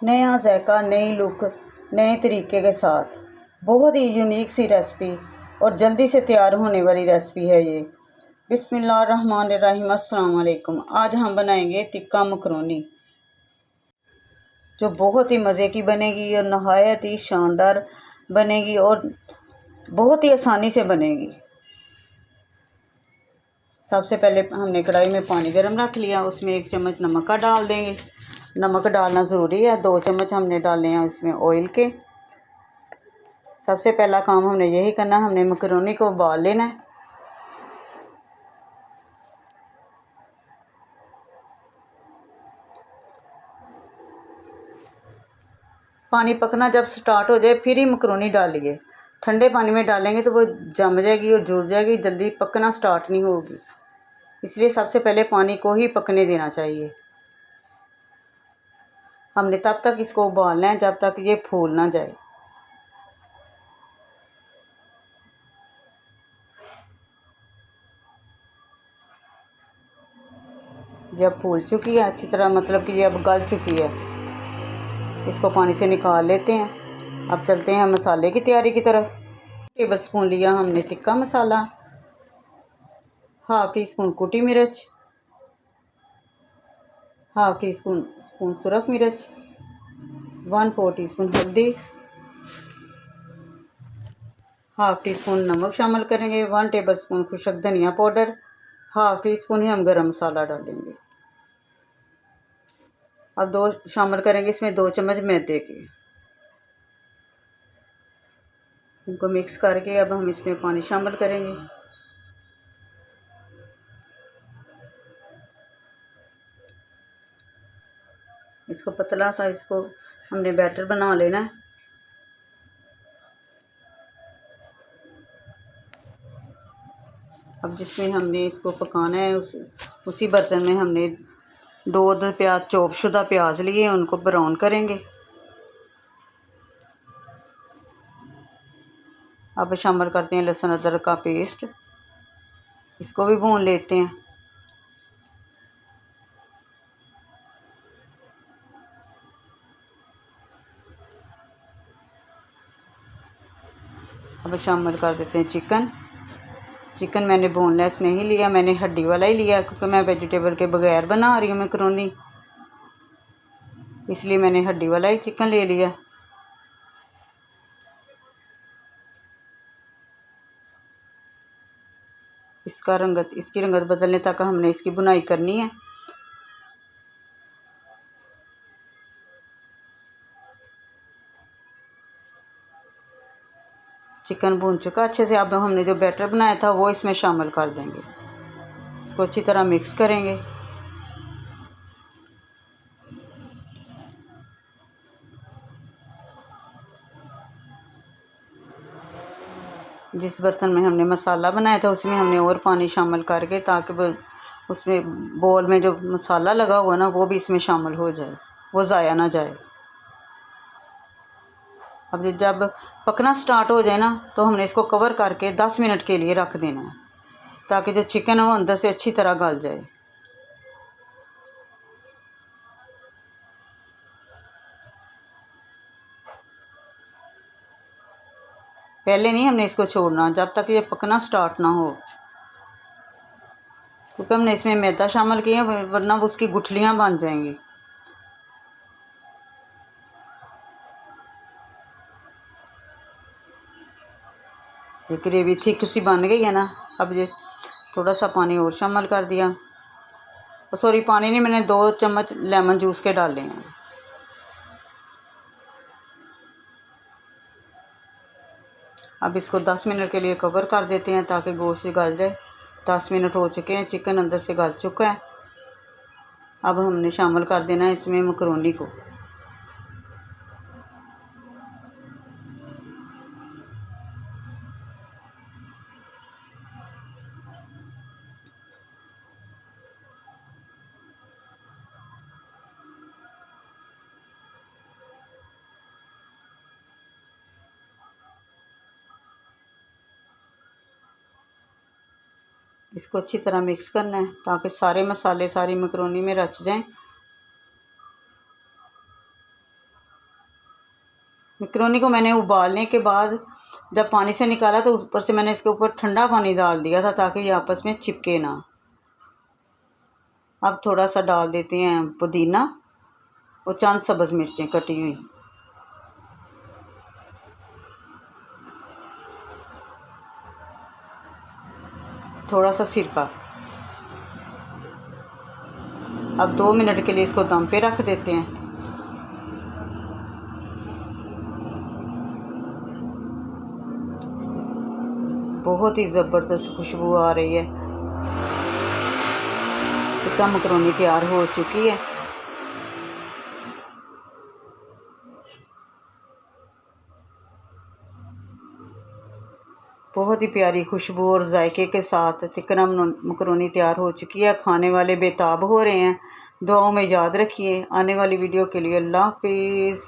नया जायका, नई लुक, नए तरीके के साथ बहुत ही यूनिक सी रेसिपी और जल्दी से तैयार होने वाली रेसिपी है ये। बिस्मिल्लाहिर्रहमानिर्रहीम, अस्सलाम वालेकुम। आज हम बनाएंगे टिक्का मकरोनी, जो बहुत ही मज़े की बनेगी और नहायत ही शानदार बनेगी और बहुत ही आसानी से बनेगी। सबसे पहले हमने कढ़ाई में पानी गर्म रख लिया, उसमें 1 चम्मच नमक का डाल देंगे। नमक डालना ज़रूरी है। 2 चम्मच हमने डालने हैं उसमें ऑयल के। सबसे पहला काम हमने यही करना है, हमने मकरोनी को उबाल लेना है। पानी पकना जब स्टार्ट हो जाए फिर ही मकरोनी डालिए। ठंडे पानी में डालेंगे तो वो जम जाएगी और जुड़ जाएगी, जल्दी पकना स्टार्ट नहीं होगी। इसलिए सबसे पहले पानी को ही पकने देना चाहिए। हमने तब तक इसको उबालना है जब तक ये फूल ना जाए। जब फूल चुकी है अच्छी तरह, मतलब कि ये अब गल चुकी है, इसको पानी से निकाल लेते हैं। अब चलते हैं मसाले की तैयारी की तरफ। टेबल स्पून लिया हमने tikka masala, half tea spoon कुटी मिर्च, हाफ़ टी स्पून सुरख मिर्च, 1/4 टीस्पून हल्दी, हाफ़ टी स्पून नमक शामिल करेंगे, 1 टेबल स्पून खुशक धनिया पाउडर, हाफ़ टी स्पून ही हम गरम मसाला डालेंगे। अब 2 शामिल करेंगे इसमें 2 चम्मच मैदे के। इनको मिक्स करके अब हम इसमें पानी शामिल करेंगे। इसको पतला सा इसको हमने बैटर बना लेना है। अब जिसमें हमने इसको पकाना है उसी बर्तन में हमने 2 प्याज, चॉप शुदा प्याज लिए, उनको ब्राउन करेंगे। अब शामिल करते हैं लहसुन अदरक का पेस्ट, इसको भी भून लेते हैं। अब शामिल कर देते हैं चिकन मैंने बोनलेस नहीं लिया, मैंने हड्डी वाला ही लिया, क्योंकि मैं वेजिटेबल के बगैर बना रही हूँ मैकरोनी, इसलिए मैंने हड्डी वाला ही चिकन ले लिया। इसकी रंगत बदलने तक हमने इसकी बुनाई करनी है। चिकन भून चुका अच्छे से। अब हमने जो बैटर बनाया था वो इसमें शामिल कर देंगे। इसको अच्छी तरह मिक्स करेंगे। जिस बर्तन में हमने मसाला बनाया था उसमें हमने और पानी शामिल करके, ताकि उसमें बोल में जो मसाला लगा हुआ ना वो भी इसमें शामिल हो जाए, वो ज़ाया ना जाए। अब जब पकना स्टार्ट हो जाए ना तो हमने इसको कवर करके 10 मिनट के लिए रख देना है, ताकि जो चिकन है वो अंदर से अच्छी तरह गल जाए। पहले नहीं हमने इसको छोड़ना जब तक ये पकना स्टार्ट ना हो, क्योंकि हमने इसमें मैदा शामिल किया, वरना उसकी गुठलियाँ बन जाएंगी। ये ग्रेवी थिक सी बन गई है ना। अब ये थोड़ा सा पानी और शामिल कर दिया। सॉरी, पानी नहीं, मैंने 2 चम्मच लेमन जूस के डाले हैं। अब इसको 10 मिनट के लिए कवर कर देते हैं ताकि गोश्त गल जाए। 10 मिनट हो चुके हैं, चिकन अंदर से गल चुका है। अब हमने शामिल कर देना है इसमें मकरोनी को। इसको अच्छी तरह मिक्स करना है ताकि सारे मसाले सारी मकरोनी में रच जाएं। मैक्रोनी को मैंने उबालने के बाद जब पानी से निकाला तो ऊपर से मैंने इसके ऊपर ठंडा पानी डाल दिया था ताकि ये आपस में चिपके ना। अब थोड़ा सा डाल देते हैं पुदीना और चंद सब्ज़ मिर्चें कटी हुई। थोड़ा सा सिरका। अब 2 मिनट के लिए इसको दम पे रख देते हैं। बहुत ही ज़बरदस्त खुशबू आ रही है। टिक्का मैक्रोनी तैयार हो चुकी है। बहुत ही प्यारी खुशबू और जायके के साथ टिक्का मैक्रोनी तैयार हो चुकी है। खाने वाले बेताब हो रहे हैं। दुआओं में याद रखिए। आने वाली वीडियो के लिए अल्लाह हाफिज़।